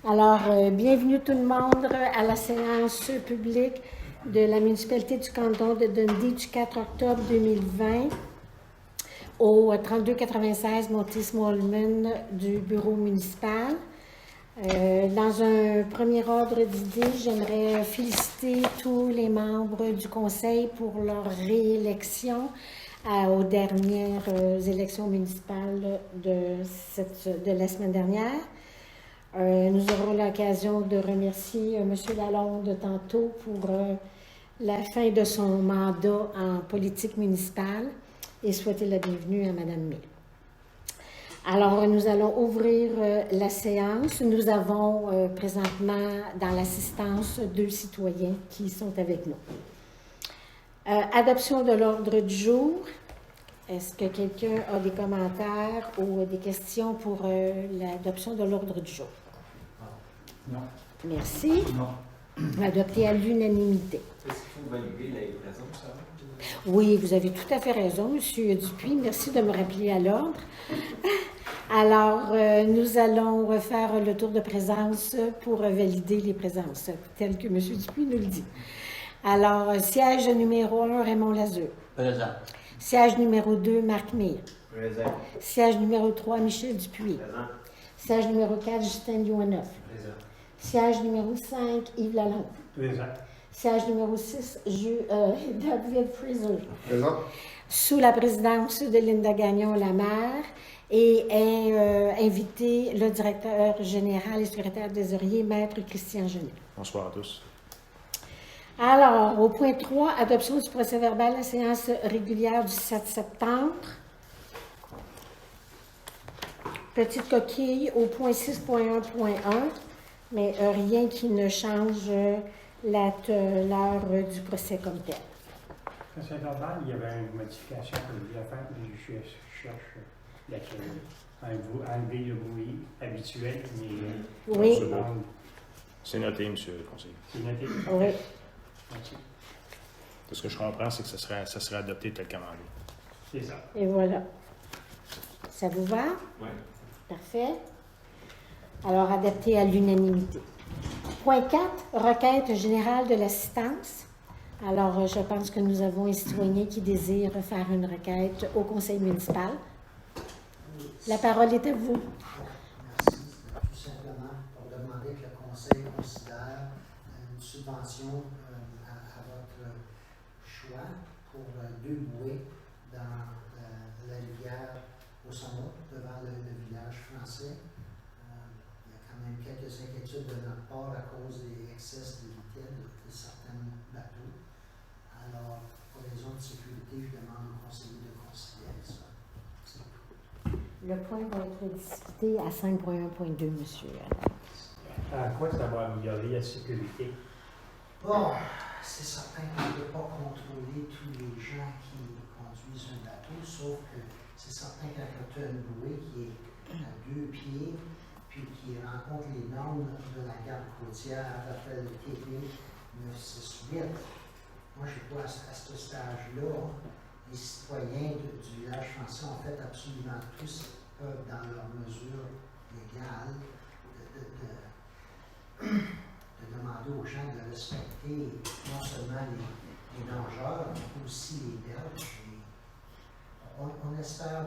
Alors, bienvenue tout le monde à la séance publique de la municipalité du canton de Dundee du 4 octobre 2020 au 3296 Monty-Smallman du bureau municipal. Dans un premier ordre d'idée, j'aimerais féliciter tous les membres du conseil pour leur réélection aux dernières élections municipales de la semaine dernière. Nous aurons l'occasion de remercier M. Lalonde tantôt pour la fin de son mandat en politique municipale et souhaiter la bienvenue à Mme May. Alors, nous allons ouvrir la séance. Nous avons présentement dans l'assistance 2 citoyens qui sont avec nous. Adoption de l'ordre du jour. Est-ce que quelqu'un a des commentaires ou des questions pour l'adoption de l'ordre du jour? Non. Merci. Non. Adopté à l'unanimité. Est-ce qu'il faut valider la livraison, ça? Oui, vous avez tout à fait raison, M. Dupuis. Merci de me rappeler à l'ordre. Alors, nous allons refaire le tour de présence pour valider les présences, tel que M. Dupuis nous le dit. Alors, siège numéro 1, Raymond Lazeux. Présent. Siège numéro 2, Marc Mire. Présent. Siège numéro 3, Michel Dupuis. Présent. Siège numéro 4, Justin Yoanoff. Présent. Siège numéro 5, Yves Lalonde. Présent. Siège numéro 6, David Fraser. Présent. Sous la présidence de Linda Gagnon-Lamère et est invité le directeur général et secrétaire trésorier, Maître Christian Genet. Bonsoir à tous. Alors, au point 3, adoption du procès-verbal de la séance régulière du 7 septembre. Petite coquille au point 6.1.1, mais rien qui ne change la teneur du procès comme tel. Procès verbal, il y avait une modification que je voulais faire, mais je cherche laquelle. Enlever le bruit habituel, mais... Oui. C'est noté, M. le conseiller. C'est noté? Oui. Merci. Ce que je comprends, c'est que ça serait adopté tel qu'amendé. C'est ça. Et voilà. Ça vous va? Oui. Parfait. Alors, adopté à l'unanimité. Point 4, requête générale de l'assistance. Alors, je pense que nous avons un citoyen qui désire faire une requête au conseil municipal. La parole est à vous. Merci. Tout simplement pour demander que le conseil considère une subvention à votre choix pour 2 bouées dans la rivière au Saumon, devant le village français. Il y a quand même quelques inquiétudes de notre part à cause des excès de vitesse de certains bateaux. Alors, pour les raisons de sécurité, je demande au conseiller de considérer ça. C'est tout. Le point va être discuté à 5.1.2, monsieur. À quoi ça va améliorer la sécurité? Bon, c'est certain qu'on ne peut pas contrôler tous les gens qui conduisent un bateau, sauf que c'est certain que quand tu as une bouée qui est à 2 pieds, puis qui rencontre les normes de la garde côtière, d'après le TP 968, moi je crois à ce stage-là, les citoyens du village français ont fait absolument tout ce qu'ils peuvent dans leurs mesures légales de demander aux gens de respecter non seulement les nageurs, mais aussi les berges. On espère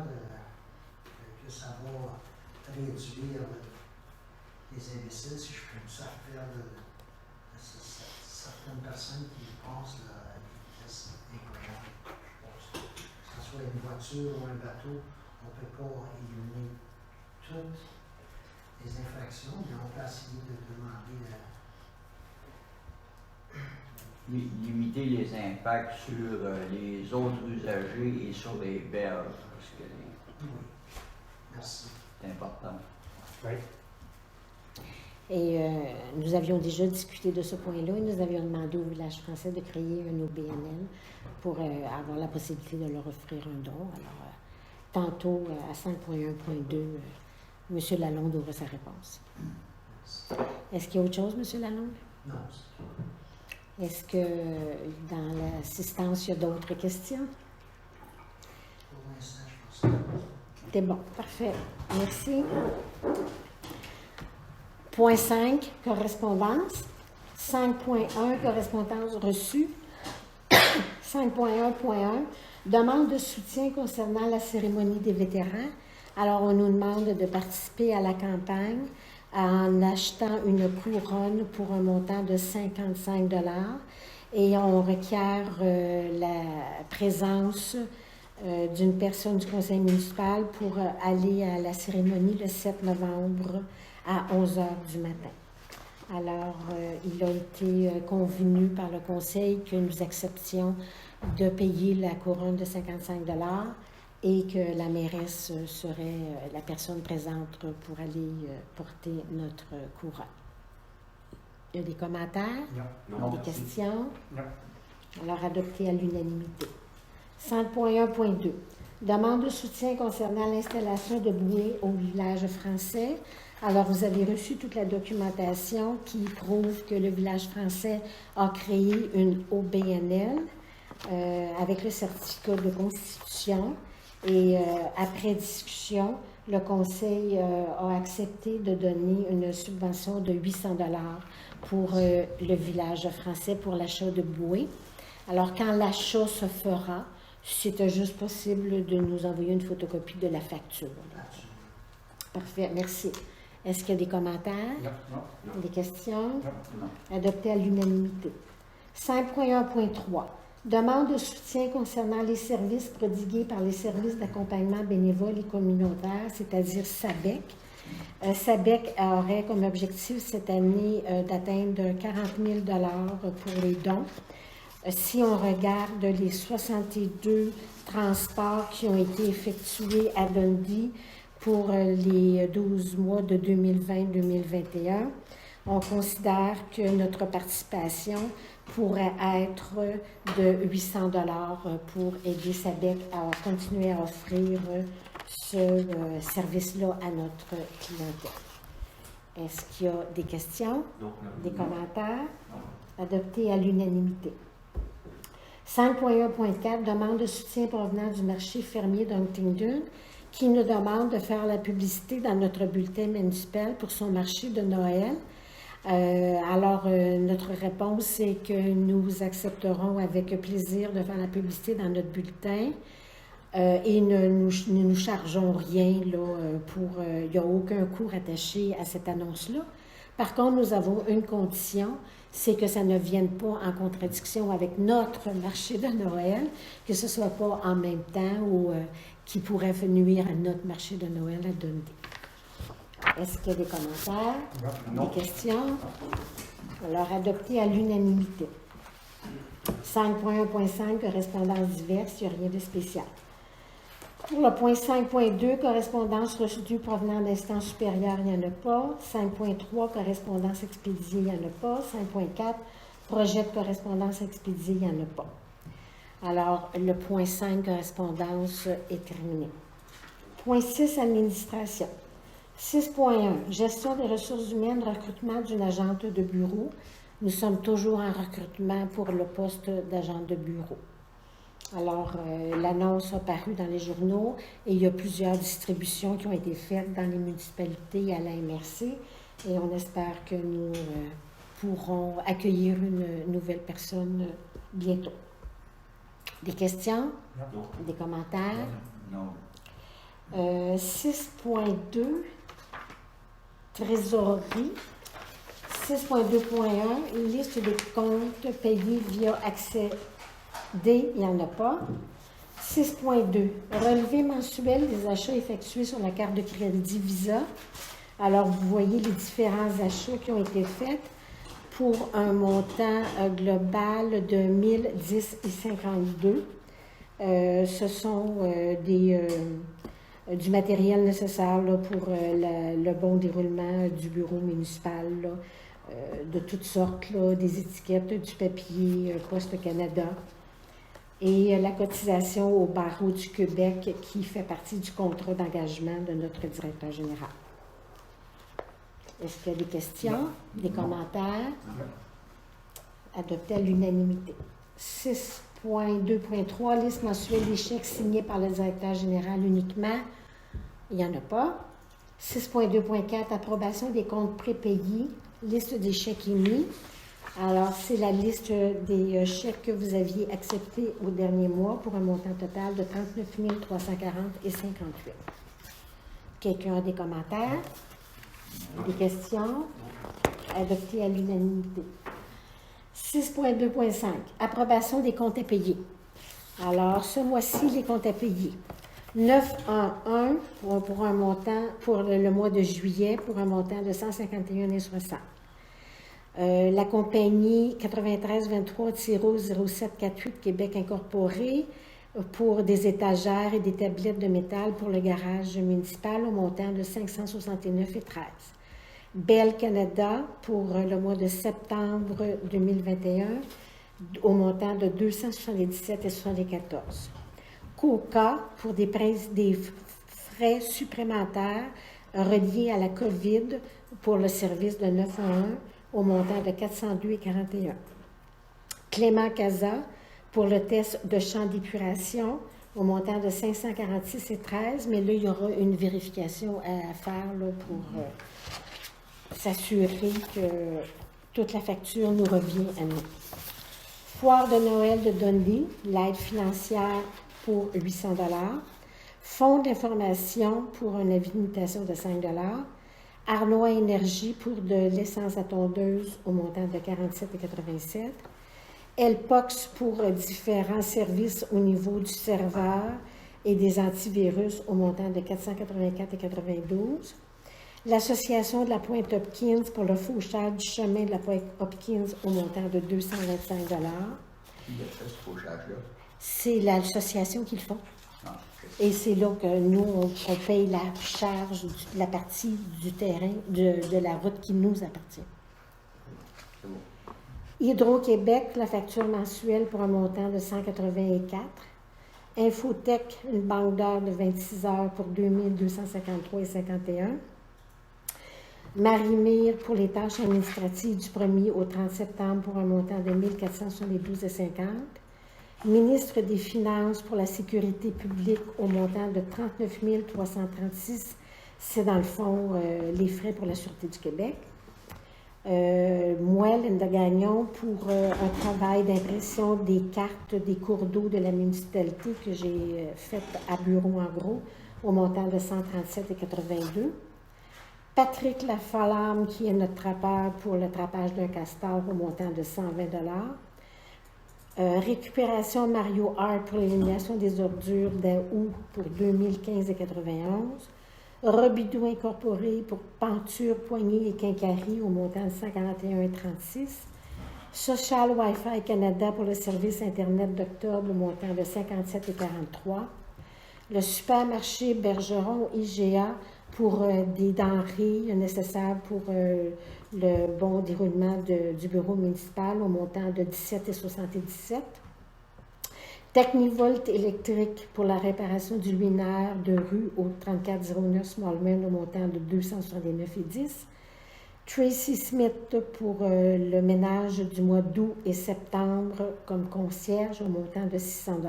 que ça va réduire les imbéciles, si je peux me servir de certaines personnes qui passent à des vitesses incroyables. Que ce soit une voiture ou un bateau, on ne peut pas éliminer toutes les infractions, mais on peut essayer de demander Limiter les impacts sur les autres usagers et sur les berges, parce que Oui, merci. c'est important. Oui. Et nous avions déjà discuté de ce point-là et nous avions demandé au village français de créer un OBNL pour avoir la possibilité de leur offrir un don. Alors, tantôt, à 5.1.2, M. Lalonde ouvre sa réponse. Est-ce qu'il y a autre chose, M. Lalonde? Non, c'est tout. Est-ce que dans l'assistance, il y a d'autres questions? Pour l'instant, je pense que C'est bon, parfait. Merci. Point 5, correspondance. 5.1, correspondance reçue. 5.1.1, demande de soutien concernant la cérémonie des vétérans. Alors, on nous demande de participer à la campagne en achetant une couronne pour un montant de 55 $ et on requiert la présence d'une personne du conseil municipal pour aller à la cérémonie le 7 novembre à 11 h du matin. Alors, il a été convenu par le conseil que nous acceptions de payer la couronne de 55 $ et que la mairesse serait la personne présente pour aller porter notre couronne. Il y a des commentaires? Non. Des questions? Non. Alors, adopté à l'unanimité. 5.1.2. Demande de soutien concernant l'installation de bouées au village français. Alors, vous avez reçu toute la documentation qui prouve que le village français a créé une OBNL avec le certificat de constitution. Et après discussion, le conseil a accepté de donner une subvention de 800 $ pour le village français pour l'achat de bouées. Alors, quand l'achat se fera, c'était juste possible de nous envoyer une photocopie de la facture. Parfait, merci. Est-ce qu'il y a des commentaires? Non. Des questions? Non. Adopté à l'unanimité. 5.1.3. Demande de soutien concernant les services prodigués par les services d'accompagnement bénévole et communautaire, c'est-à-dire SABEC. SABEC aurait comme objectif cette année d'atteindre 40 000 $ pour les dons. Si on regarde les 62 transports qui ont été effectués à Dundee pour les 12 mois de 2020-2021, on considère que notre participation pourrait être de 800 $ pour aider SABEC à continuer à offrir ce service-là à notre clientèle. Est-ce qu'il y a des questions? Non. Des commentaires? Adopté à l'unanimité. 5.1.4, demande de soutien provenant du marché fermier d'Huntingdon qui nous demande de faire la publicité dans notre bulletin municipal pour son marché de Noël. Alors, notre réponse est que nous accepterons avec plaisir de faire la publicité dans notre bulletin et ne nous chargeons rien là, il n'y a aucun coût attaché à cette annonce-là. Par contre, nous avons une condition, c'est que ça ne vienne pas en contradiction avec notre marché de Noël, que ce ne soit pas en même temps ou qui pourrait nuire à notre marché de Noël à Dundee. Est-ce qu'il y a des commentaires? Non. Des questions? Alors, adopté à l'unanimité. 5.1.5, correspondance diverse, il n'y a rien de spécial. Pour le point 5.2, correspondance reçue provenant d'instances supérieures, il n'y en a pas. 5.3, correspondance expédiée, il n'y en a pas. 5.4, projet de correspondance expédiée, il n'y en a pas. Alors, le point 5, correspondance, est terminé. Point 6, administration. 6.1, gestion des ressources humaines, recrutement d'une agente de bureau. Nous sommes toujours en recrutement pour le poste d'agente de bureau. Alors, l'annonce a paru dans les journaux et il y a plusieurs distributions qui ont été faites dans les municipalités et à la MRC et on espère que nous pourrons accueillir une nouvelle personne bientôt. Des questions? Non. Des commentaires? Non. 6.2, trésorerie. 6.2.1, liste des comptes payés via accès D, il n'y en a pas. 6.2, relevé mensuel des achats effectués sur la carte de crédit Visa. Alors, vous voyez les différents achats qui ont été faits pour un montant global de 1010,52. Ce sont du matériel nécessaire là, pour le bon déroulement du bureau municipal, là, de toutes sortes, là, des étiquettes, du papier, Poste Canada, et la cotisation au barreau du Québec qui fait partie du contrat d'engagement de notre directeur général. Est-ce qu'il y a des questions, des commentaires? Adopté à l'unanimité. 6.2.3, liste mensuelle des chèques signés par le directeur général uniquement. Il n'y en a pas. 6.2.4, approbation des comptes prépayés, liste des chèques émis. Alors, c'est la liste des chèques que vous aviez acceptés au dernier mois pour un montant total de 39 340 et 58. Quelqu'un a des commentaires? Des questions? Adopté à l'unanimité. 6.2.5, approbation des comptes à payer. Alors, ce mois-ci, les comptes à payer. 911 pour un montant, pour le mois de juillet, pour un montant de 151,60. La compagnie 9323-0748 Québec Incorporé pour des étagères et des tablettes de métal pour le garage municipal au montant de 569,13. Bell Canada pour le mois de septembre 2021 au montant de 277,74. Coca pour des frais supplémentaires reliés à la COVID pour le service de 911 au montant de 402,41. Clément Casa pour le test de champ d'épuration au montant de 546,13, mais là, il y aura une vérification à faire là, pour s'assurer que toute la facture nous revient à nous. Foire de Noël de Dundee, l'aide financière pour 800 $. Fonds d'information pour un avis de mutation de 5 $. Arnois Énergie pour de l'essence à tondeuse au montant de 47,87 $. Elpox pour différents services au niveau du serveur et des antivirus au montant de 484,92 $. L'Association de la Pointe-Hopkins pour le fauchage du chemin de la Pointe-Hopkins au montant de 225 $. Qui a fait ce fauchage-là? C'est l'association qui le fait. Ah, ok. Et c'est là que nous, on paye la charge de la partie du terrain, de la route qui nous appartient. C'est bon. Hydro-Québec, la facture mensuelle pour un montant de 184. Infotech, une banque d'heures de 26 heures pour 2253,51. Marimire pour les tâches administratives du 1er au 30 septembre pour un montant de 1472,50. Ministre des Finances pour la sécurité publique au montant de 39 336. C'est dans le fond les frais pour la Sûreté du Québec. Moelle de Gagnon pour un travail d'impression des cartes des cours d'eau de la municipalité que j'ai fait à bureau en gros au montant de 137,82. Patrick Lafalamme, qui est notre trappeur pour le trappage d'un castor au montant de 120 $. Récupération Mario Art pour l'élimination des ordures d'août pour 2015,91 $. Robidoux Incorporé pour penture, poignée et quincaillerie au montant de 141,36 $. Social Wi-Fi Canada pour le service Internet d'octobre au montant de 57,43 $. Le supermarché Bergeron IGA pour des denrées nécessaires pour le bon déroulement du bureau municipal au montant de 17,77 $. Technivolt électrique pour la réparation du luminaire de rue au 3409 Smallman au montant de 269,10 $. Tracy Smith pour le ménage du mois d'août et septembre comme concierge au montant de 600 $.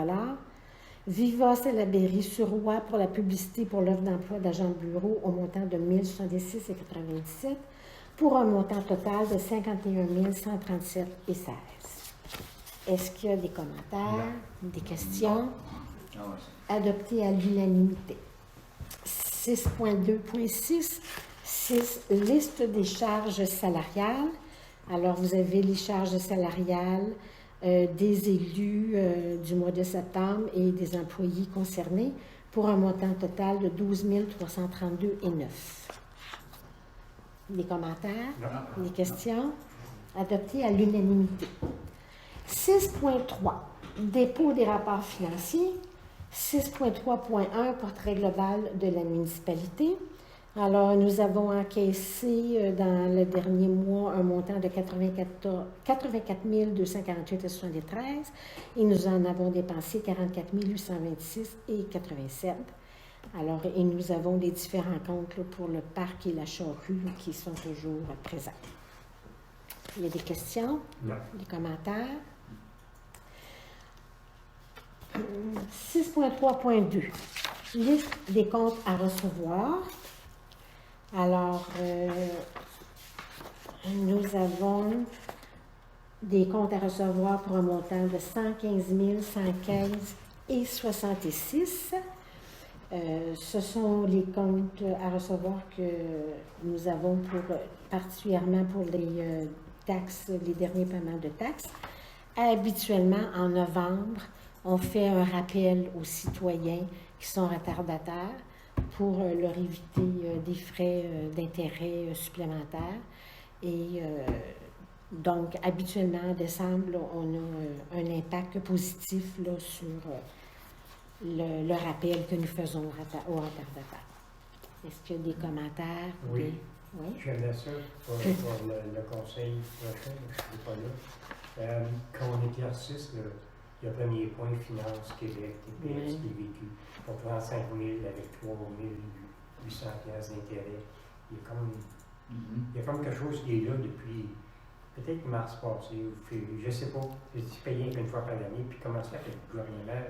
Viva Salaberry-sur-Roi pour la publicité pour l'offre d'emploi d'agent de bureau au montant de 1066,97 $ pour un montant total de 51 137,16 $. Est-ce qu'il y a des commentaires, des questions? Ah ouais, Adopté à l'unanimité. 6.2.6, 6, liste des charges salariales. Alors, vous avez les charges salariales des élus du mois de septembre et des employés concernés pour un montant total de 12 332,09 $. Des commentaires? Non. Des questions? Adopté à l'unanimité. 6.3, dépôt des rapports financiers. 6.3.1, portrait global de la municipalité. Alors, nous avons encaissé dans le dernier mois un montant de 84 248,73 $ et nous en avons dépensé 44 826,87 $. Alors, et nous avons les différents comptes là, pour le parc et la charrue qui sont toujours présents. Il y a des questions? Non. Des commentaires? 6.3.2, liste des comptes à recevoir. Alors, nous avons des comptes à recevoir pour un montant de 115 115 et 66. Ce sont les comptes à recevoir que nous avons particulièrement pour les taxes, les derniers paiements de taxes. Habituellement, en novembre, on fait un rappel aux citoyens qui sont retardataires pour leur éviter des frais d'intérêt supplémentaires. Et donc, habituellement, en décembre, là, on a un impact positif là, sur le rappel que nous faisons aux retardataires. Est-ce qu'il y a des commentaires? Oui. Oui. J'aimais ça pour le conseil prochain, je ne suis pas là. Quand on éclaircisse le premier point, Finance Québec, TPS, TVQ, pour 35 000 avec 3 800 piastres d'intérêt, il y a comme quelque chose qui est là depuis peut-être mars passé ou février, je ne sais pas. J'ai payé une fois par année, puis comment ça fait que le gouvernement,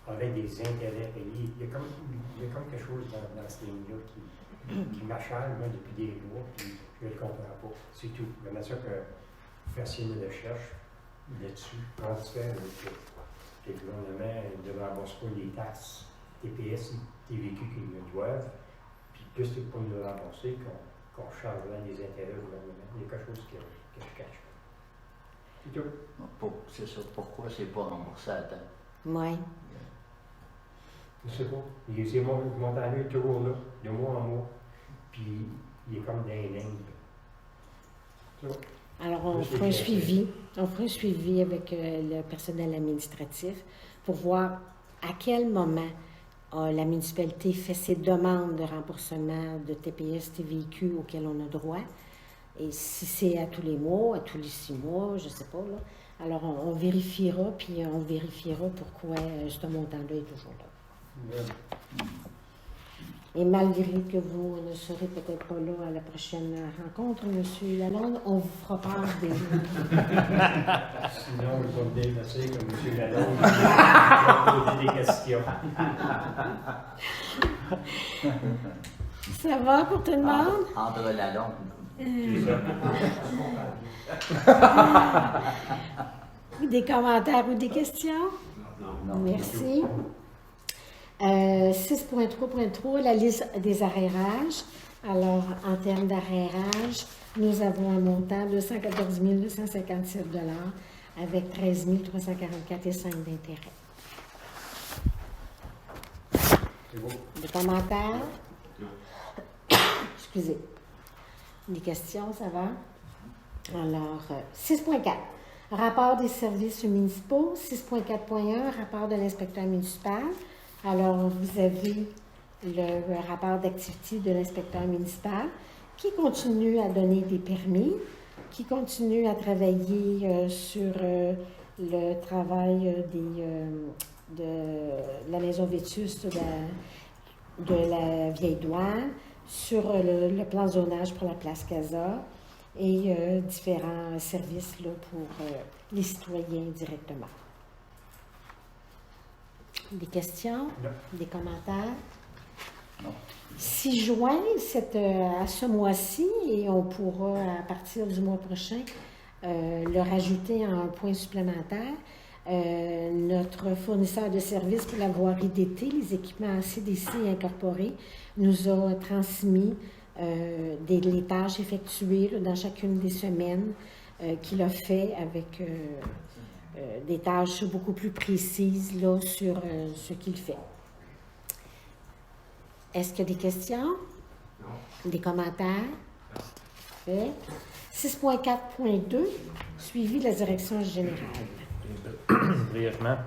avec des intérêts payés, il y a comme quelque chose dans ce ligne-là qui m'achale moi, depuis des mois, puis je ne le comprends pas. C'est tout. J'aimerais ça que vous fassiez une recherche là-dessus. Comment se fait que le gouvernement ne rembourse pas les taxes TPS et TVQ qu'ils nous doivent, puis plus c'est pour nous rembourser qu'on chargerait les intérêts au gouvernement. Il y a quelque chose que je cache. C'est tout. C'est ça. Pourquoi c'est pas remboursé à temps? Oui. Je ne sais pas. Ces montants-là est toujours là, de mois en mois, puis il est comme dans les lignes. Alors, on fera un suivi. On fera un suivi avec le personnel administratif pour voir à quel moment la municipalité fait ses demandes de remboursement de TPS, TVQ auxquelles on a droit. Et si c'est à tous les mois, à tous les 6 mois, je ne sais pas, là. Alors, on vérifiera, puis on vérifiera pourquoi ce montant-là est toujours là. Et malgré que vous ne serez peut-être pas là à la prochaine rencontre, M. Lalonde, on vous fera part des... Sinon, je vais me déplacer comme M. Lalonde, je vais poser des questions. Ça va pour tout le monde? Entre la longue. Des commentaires ou des questions? Non. Merci. 6.3.3, la liste des arrérages. Alors, en termes d'arrérage, nous avons un montant de 114 257 $ avec 13 344,5 d'intérêt. C'est beau. Des commentaires? Excusez. Des questions, ça va? Alors, 6.4. Rapport des services municipaux. 6.4.1. Rapport de l'inspecteur municipal. Alors, vous avez le rapport d'activité de l'inspecteur municipal qui continue à donner des permis, qui continue à travailler sur le travail de la maison vétuste de la Vieille Douane, sur le plan zonage pour la place Casa et différents services là, pour les citoyens directement. Des questions? Non. Des commentaires? Non. 6 juin, c'est à ce mois-ci, et on pourra, à partir du mois prochain, le rajouter en un point supplémentaire. Notre fournisseur de services pour la voirie d'été, les équipements CDC incorporés, nous a transmis les tâches effectuées là, dans chacune des semaines qu'il a fait avec des tâches beaucoup plus précises là, sur ce qu'il fait. Est-ce qu'il y a des questions? Non. Des commentaires? Fait. 6.4.2, suivi de la direction générale. Brièvement,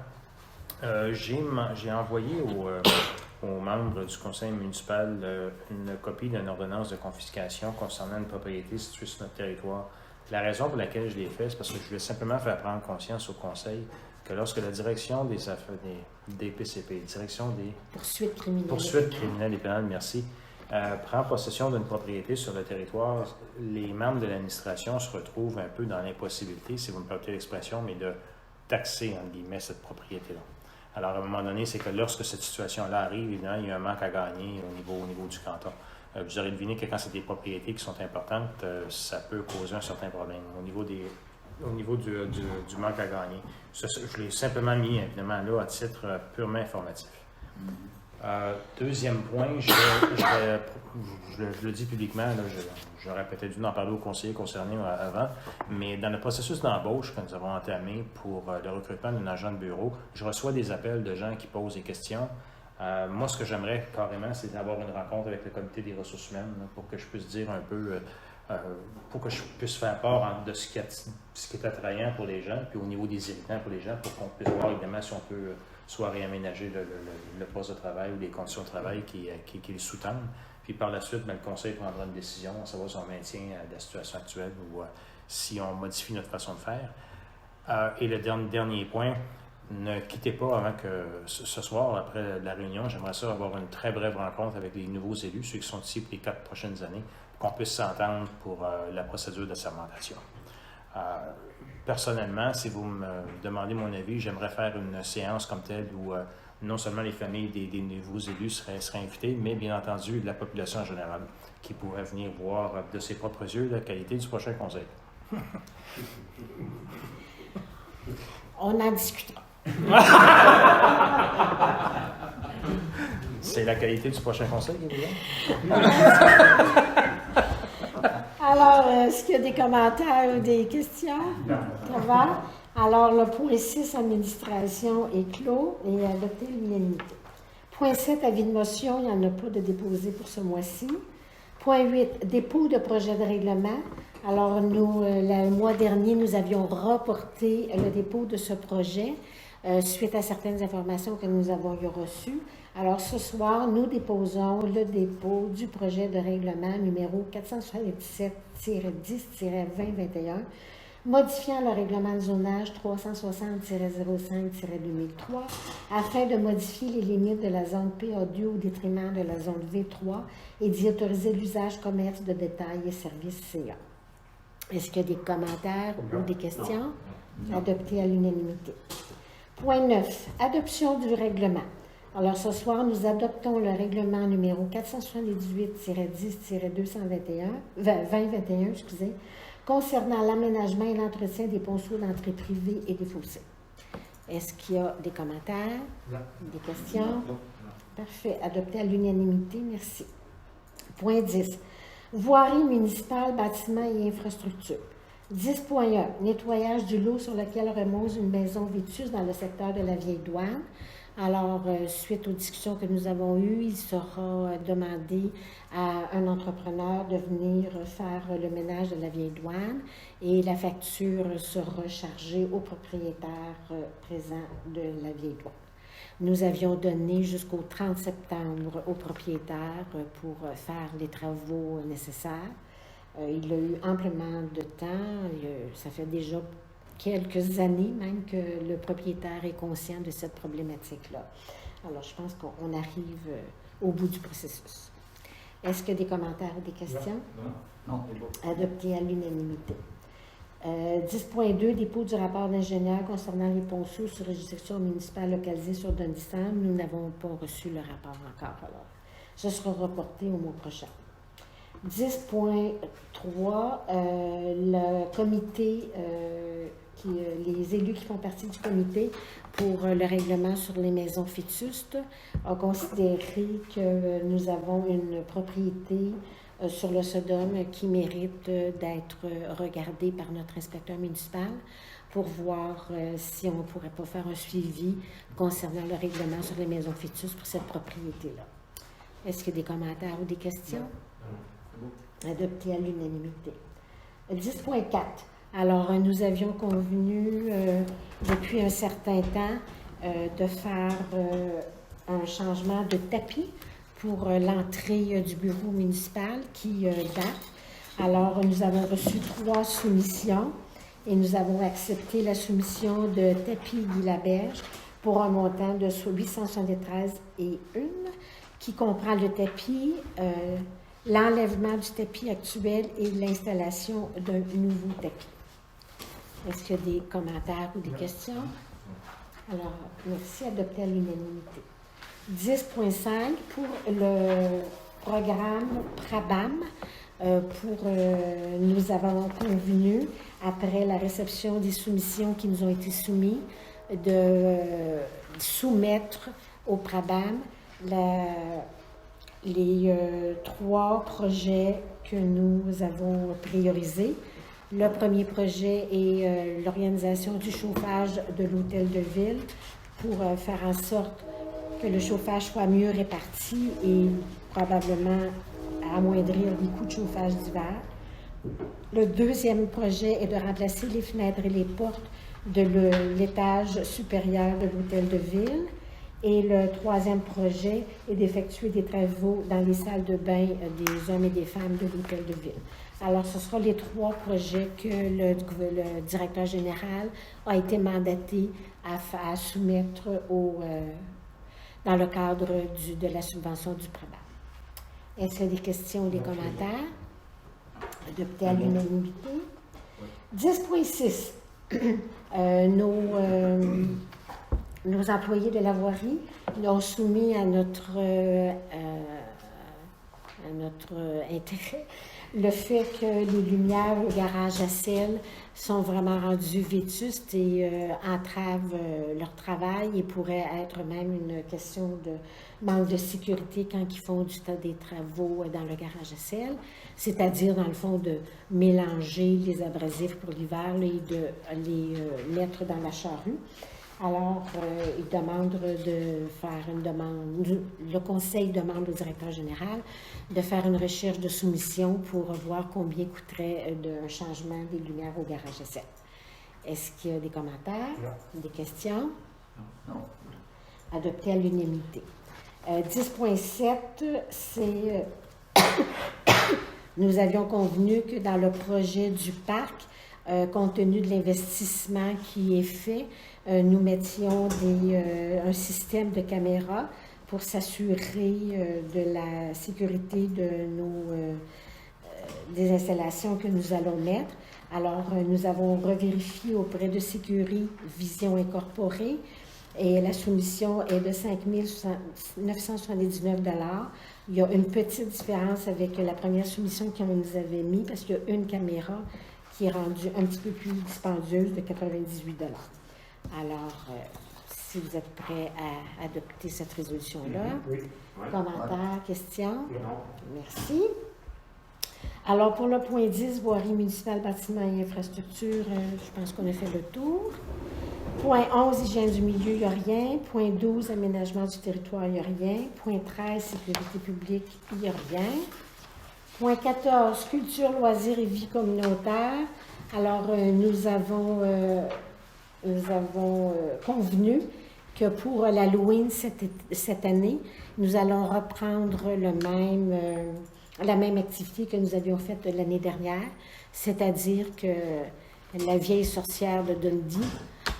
j'ai envoyé aux membres du conseil municipal une copie d'une ordonnance de confiscation concernant une propriété située sur notre territoire. La raison pour laquelle je l'ai fait, c'est parce que je voulais simplement faire prendre conscience au conseil que lorsque la direction des affaires des PCP, direction des Poursuites criminelles et pénales, merci, prend possession d'une propriété sur le territoire, les membres de l'administration se retrouvent un peu dans l'impossibilité, si vous me permettez l'expression, mais de taxer, entre guillemets, cette propriété-là. Alors, à un moment donné, c'est que lorsque cette situation-là arrive, évidemment, il y a un manque à gagner au niveau du canton. Vous aurez deviné que quand c'est des propriétés qui sont importantes, ça peut causer un certain problème au niveau du manque à gagner. Je l'ai simplement mis, évidemment, là, à titre purement informatif. Deuxième point, je le dis publiquement, là, j'aurais peut-être dû en parler au conseiller concerné avant, mais dans le processus d'embauche que nous avons entamé pour le recrutement d'un agent de bureau, je reçois des appels de gens qui posent des questions. Moi, ce que j'aimerais carrément, c'est d'avoir une rencontre avec le comité des ressources humaines là, pour que je puisse dire un peu, pour que je puisse faire part de ce qui est attrayant pour les gens, puis au niveau des irritants pour les gens, pour qu'on puisse voir évidemment si on peut soit réaménager le poste de travail ou les conditions de travail qui les sous-tendent. Puis par la suite, le conseil prendra une décision, à savoir si on maintient la situation actuelle ou si on modifie notre façon de faire. Et le dernier point, ne quittez pas avant que ce soir, après la réunion, j'aimerais ça avoir une très brève rencontre avec les nouveaux élus, ceux qui sont ici pour les 4 prochaines années, pour qu'on puisse s'entendre pour la procédure d'assermentation. Personnellement, si vous me demandez mon avis, j'aimerais faire une séance comme telle où non seulement les familles des nouveaux élus seraient invitées, mais bien entendu la population en général, qui pourrait venir voir de ses propres yeux la qualité du prochain conseil. On en discutera. C'est la qualité du prochain conseil qui vous donne? Alors, est-ce qu'il y a des commentaires ou des questions? Ça va? Alors, le point 6, administration, est clos et adopté l'unanimité. Point 7, avis de motion, il n'y en a pas de déposé pour ce mois-ci. Point 8, dépôt de projet de règlement. Alors, nous, le mois dernier, nous avions reporté le dépôt de ce projet suite à certaines informations que nous avons reçues. Alors, ce soir, nous déposons le dépôt du projet de règlement numéro 477-10-2021, modifiant le règlement de zonage 360-05-2003 afin de modifier les limites de la zone PA2 au détriment de la zone V3 et d'y autoriser l'usage commerce de détail et services CA. Est-ce qu'il y a des commentaires ou des questions? Adopté à l'unanimité. Point 9. Adoption du règlement. Alors, ce soir, nous adoptons le règlement numéro 478-10-2021, concernant l'aménagement et l'entretien des ponceaux d'entrée privée et des fossés. Est-ce qu'il y a des commentaires? Non. Des questions? Non. Parfait. Adopté à l'unanimité. Merci. Point 10. Voirie municipale, bâtiments et infrastructures. 10.1. Nettoyage du lot sur lequel repose une maison vétuste dans le secteur de la Vieille Douane. Alors, suite aux discussions que nous avons eues, il sera demandé à un entrepreneur de venir faire le ménage de la Vieille Douane et la facture sera chargée au propriétaire présent de la Vieille Douane. Nous avions donné jusqu'au 30 septembre au propriétaire pour faire les travaux nécessaires. Il a eu amplement de temps. Ça fait déjà quelques années même que le propriétaire est conscient de cette problématique-là. Alors, je pense qu'on arrive au bout du processus. Est-ce qu'il y a des commentaires ou des questions? Non. Adopté à l'unanimité. 10.2, dépôt du rapport d'ingénieur concernant les ponceaux sur jurisdiction municipale localisée sur Dundee-Sand. Nous n'avons pas reçu le rapport encore, alors ce sera reporté au mois prochain. 10.3, le comité, les élus qui font partie du comité pour le règlement sur les maisons vétustes ont considéré que nous avons une propriété sur le Sodome qui mérite d'être regardée par notre inspecteur municipal pour voir si on ne pourrait pas faire un suivi concernant le règlement sur les maisons vétustes pour cette propriété-là. Est-ce qu'il y a des commentaires ou des questions? Adopté à l'unanimité. 10.4. Alors, nous avions convenu depuis un certain temps de faire un changement de tapis pour l'entrée du bureau municipal qui date. Alors, nous avons reçu 3 soumissions et nous avons accepté la soumission de tapis Guy Laberge pour un montant de 873 et 1 qui comprend le tapis, l'enlèvement du tapis actuel et l'installation d'un nouveau tapis. Est-ce qu'il y a des commentaires ou des questions? Alors, merci, adopté à l'unanimité. 10.5 pour le programme PRABAM. Nous avons convenu, après la réception des soumissions qui nous ont été soumises, de soumettre au PRABAM les 3 projets que nous avons priorisés. Le premier projet est l'organisation du chauffage de l'hôtel de ville pour faire en sorte que le chauffage soit mieux réparti et probablement amoindrir les coûts de chauffage d'hiver. Le deuxième projet est de remplacer les fenêtres et les portes de l'étage supérieur de l'hôtel de ville. Et le troisième projet est d'effectuer des travaux dans les salles de bain des hommes et des femmes de l'hôtel de ville. Alors, ce sera les 3 projets que le directeur général a été mandaté à soumettre dans le cadre de la subvention du PRABAM. Est-ce qu'il y a des questions ou des commentaires? Adopté à l'unanimité. 10.6. Nos employés de la voirie ont soumis à notre intérêt le fait que les lumières au garage à sel sont vraiment rendues vétustes et entravent leur travail et pourraient être même une question de manque de sécurité quand ils font des travaux dans le garage à sel, c'est-à-dire dans le fond de mélanger les abrasifs pour l'hiver et de les mettre dans la charrue. Alors, il demande de faire une demande, le conseil demande au directeur général de faire une recherche de soumission pour voir combien coûterait un changement des lumières au garage à sel. Est-ce qu'il y a des commentaires, des questions? Non. Adopté à l'unanimité. 10.7, c'est... Nous avions convenu que dans le projet du parc, compte tenu de l'investissement qui est fait, nous mettions un système de caméras pour s'assurer de la sécurité des installations que nous allons mettre. Alors, nous avons revérifié auprès de Sécurité Vision Incorporée et la soumission est de 5 979 $. Il y a une petite différence avec la première soumission qu'on nous avait mis parce qu'il y a une caméra qui est rendue un petit peu plus dispendieuse de 98 $. Alors, si vous êtes prêts à adopter cette résolution-là, Oui. commentaires, questions? Non. Merci. Alors, pour le point 10, voirie municipale, bâtiments et infrastructures, je pense qu'on a fait le tour. Point 11, hygiène du milieu, il n'y a rien. Point 12, aménagement du territoire, il n'y a rien. Point 13, sécurité publique, il n'y a rien. Point 14, culture, loisirs et vie communautaire. Alors, nous avons convenu que pour l'Halloween cette année, nous allons reprendre la même activité que nous avions faite l'année dernière, c'est-à-dire que la vieille sorcière de Dundee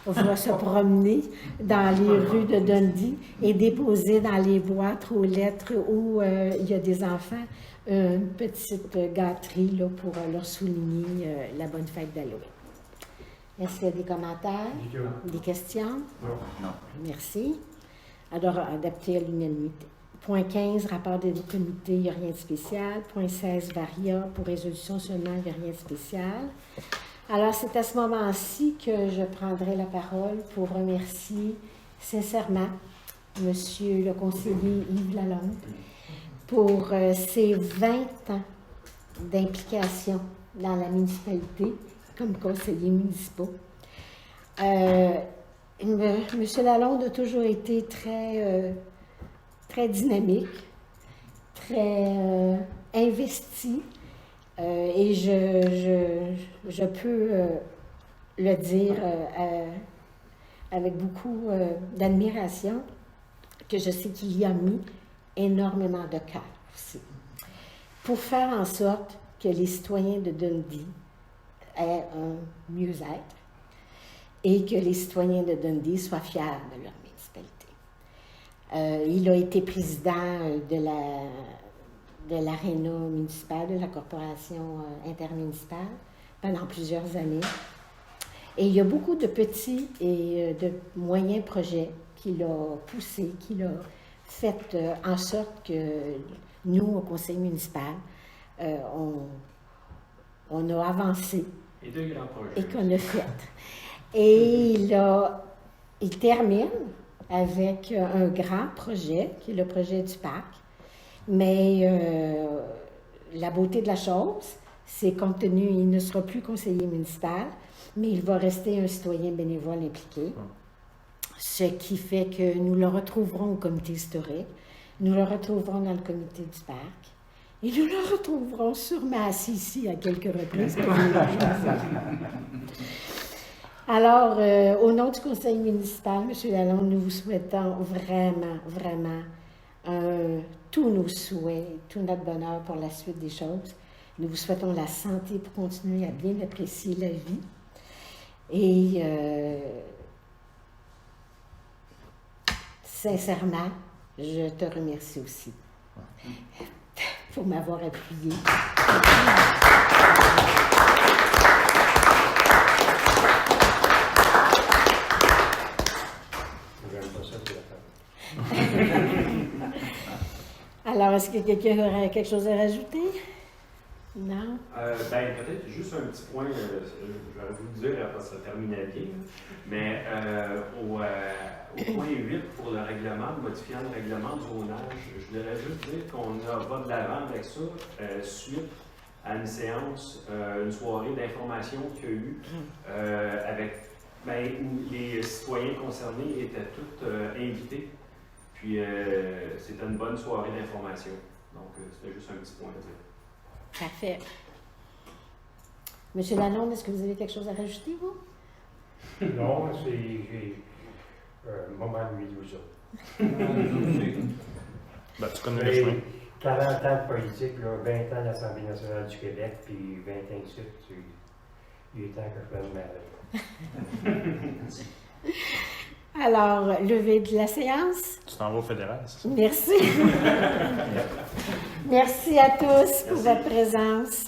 va se promener dans les rues de Dundee et déposer dans les boîtes aux lettres où il y a des enfants une petite gâterie là, pour leur souligner la bonne fête d'Halloween. Est-ce qu'il y a des commentaires, des questions? Non. Merci. Alors, adapté à l'unanimité. Point 15, rapport des comités, il n'y a rien de spécial. Point 16, varia, pour résolution seulement, il n'y a rien de spécial. Alors, c'est à ce moment-ci que je prendrai la parole pour remercier sincèrement M. le conseiller Yves Lalonde pour ses 20 ans d'implication dans la municipalité comme conseiller municipal. M. Lalonde a toujours été très dynamique, très investi, et je peux le dire avec beaucoup d'admiration, que je sais qu'il y a mis énormément de cœur aussi, pour faire en sorte que les citoyens de Dundee aient un mieux-être et que les citoyens de Dundee soient fiers de leur municipalité. Il a été président de l'aréna municipale, de la corporation intermunicipale, pendant plusieurs années. Et il y a beaucoup de petits et de moyens projets qu'il a poussés, qu'il a fait en sorte que nous, au conseil municipal, on a avancé Et de grands projets. et qu'on a fait. Et il termine avec un grand projet, qui est le projet du parc. Mais la beauté de la chose, c'est compte tenu, il ne sera plus conseiller municipal, mais il va rester un citoyen bénévole impliqué. Ce qui fait que nous le retrouverons au comité historique, nous le retrouverons dans le comité du parc, et nous le retrouverons sûrement assis ici à quelques reprises. Alors, au nom du conseil municipal, M. Lalonde, nous vous souhaitons vraiment, vraiment tous nos souhaits, tout notre bonheur pour la suite des choses. Nous vous souhaitons la santé pour continuer à bien apprécier la vie. Et sincèrement, je te remercie aussi pour m'avoir appuyé. J'aime pas ça pour la femme. Alors, est-ce que quelqu'un aurait quelque chose à rajouter? Non? Ben, peut-être juste un petit point, j'aurais voulu dire, parce que ça terminait bien, mais au point 8 pour le règlement, modifiant le règlement du zonage, je voudrais juste dire qu'on va de l'avant avec ça suite à une séance, une soirée d'information qu'il y a eu avec, où les citoyens concernés étaient tous invités. Puis c'était une bonne soirée d'information. Donc c'était juste un petit point à dire. Parfait. Monsieur Lalonde, est-ce que vous avez quelque chose à rajouter, vous? Non, j'ai un moment de illusion. Ben, tu connais le chemin. 40 ans de politique, là, 20 ans à l'Assemblée nationale du Québec, puis 20 ans ici, il est temps que je prenne ma retraite. Alors, levée de la séance. Tu t'en vas au fédéral, c'est ça? Merci. Merci à tous pour votre présence.